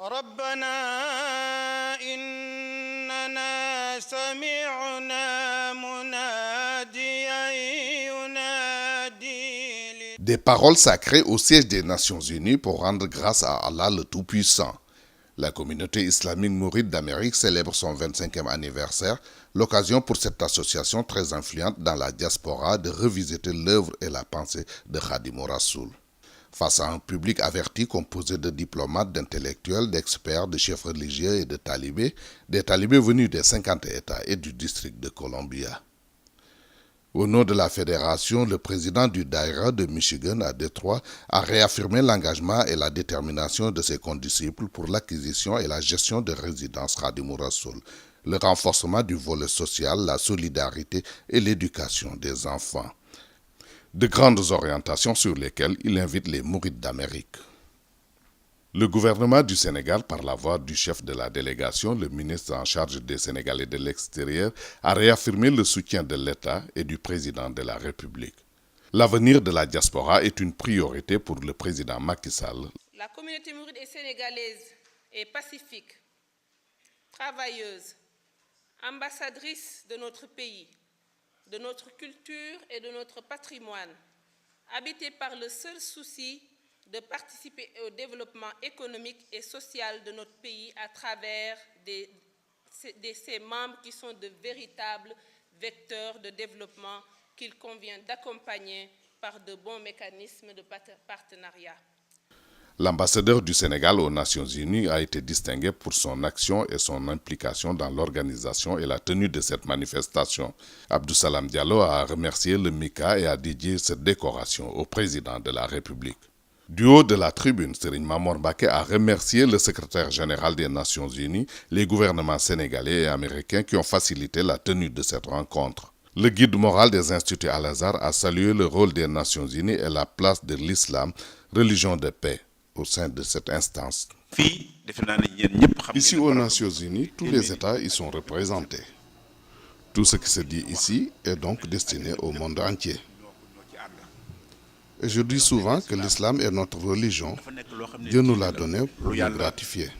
ربنا إننا سمعنا مناديا ينادي. Des paroles sacrées au siège des Nations Unies pour rendre grâce à Allah le Tout-Puissant. La communauté islamique mouride d'Amérique célèbre son 25e anniversaire, l'occasion pour cette association très influente dans la diaspora de revisiter l'œuvre et la pensée de Khadim Rassoul. Face à un public averti composé de diplomates, d'intellectuels, d'experts, de chefs religieux et de talibés, des talibés venus des 50 États et du district de Columbia. Au nom de la fédération, le président du Daïra de Michigan à Détroit a réaffirmé l'engagement et la détermination de ses condisciples pour l'acquisition et la gestion de résidences Khadim Rassoul, le renforcement du volet social, la solidarité et l'éducation des enfants. De grandes orientations sur lesquelles il invite les mourides d'Amérique. Le gouvernement du Sénégal, par la voix du chef de la délégation, le ministre en charge des Sénégalais de l'extérieur, a réaffirmé le soutien de l'État et du président de la République. L'avenir de la diaspora est une priorité pour le président Macky Sall. La communauté mouride et sénégalaise est pacifique, travailleuse, ambassadrice de notre pays, de notre culture et de notre patrimoine, habitée par le seul souci de participer au développement économique et social de notre pays à travers ses membres qui sont de véritables vecteurs de développement qu'il convient d'accompagner par de bons mécanismes de partenariat. L'ambassadeur du Sénégal aux Nations Unies a été distingué pour son action et son implication dans l'organisation et la tenue de cette manifestation. Abdou Salam Diallo a remercié le MICA et a dédié cette décoration au président de la République. Du haut de la tribune, Serigne Mamor Mbacké a remercié le secrétaire général des Nations Unies, les gouvernements sénégalais et américains qui ont facilité la tenue de cette rencontre. Le guide moral des instituts Al-Azhar a salué le rôle des Nations Unies et la place de l'islam, religion de paix, au sein de cette instance. Ici aux Nations Unies, tous les États y sont représentés. Tout ce qui se dit ici est donc destiné au monde entier. Et je dis souvent que l'islam est notre religion. Dieu nous l'a donné pour nous gratifier.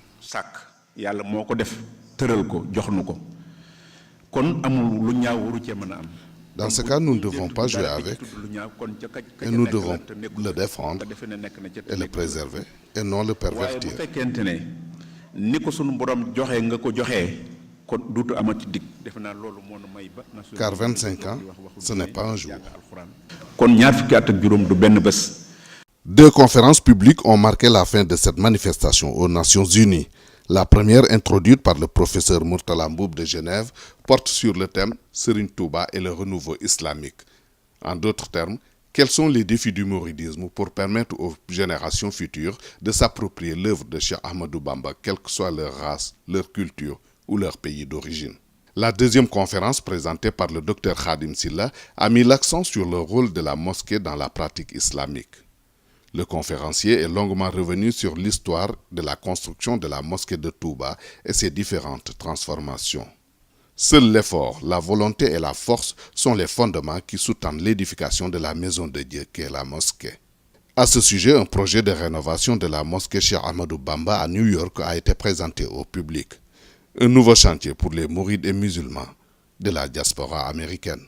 Dans ce cas, nous ne devons pas jouer avec et nous devons le défendre et le préserver et non le pervertir. Car 25 ans, ce n'est pas un jour. Deux conférences publiques ont marqué la fin de cette manifestation aux Nations Unies. La première, introduite par le professeur Murtala Mboub de Genève, porte sur le thème « Serigne Touba et le renouveau islamique ». En d'autres termes, quels sont les défis du mouridisme pour permettre aux générations futures de s'approprier l'œuvre de Cheikh Ahmadou Bamba, quelle que soit leur race, leur culture ou leur pays d'origine. La deuxième conférence, présentée par le Dr Khadim Silla, a mis l'accent sur le rôle de la mosquée dans la pratique islamique. Le conférencier est longuement revenu sur l'histoire de la construction de la mosquée de Touba et ses différentes transformations. Seul l'effort, la volonté et la force sont les fondements qui sous-tendent l'édification de la maison de Dieu qu'est la mosquée. À ce sujet, un projet de rénovation de la mosquée Cheikh Ahmadou Bamba à New York a été présenté au public. Un nouveau chantier pour les mourides et musulmans de la diaspora américaine.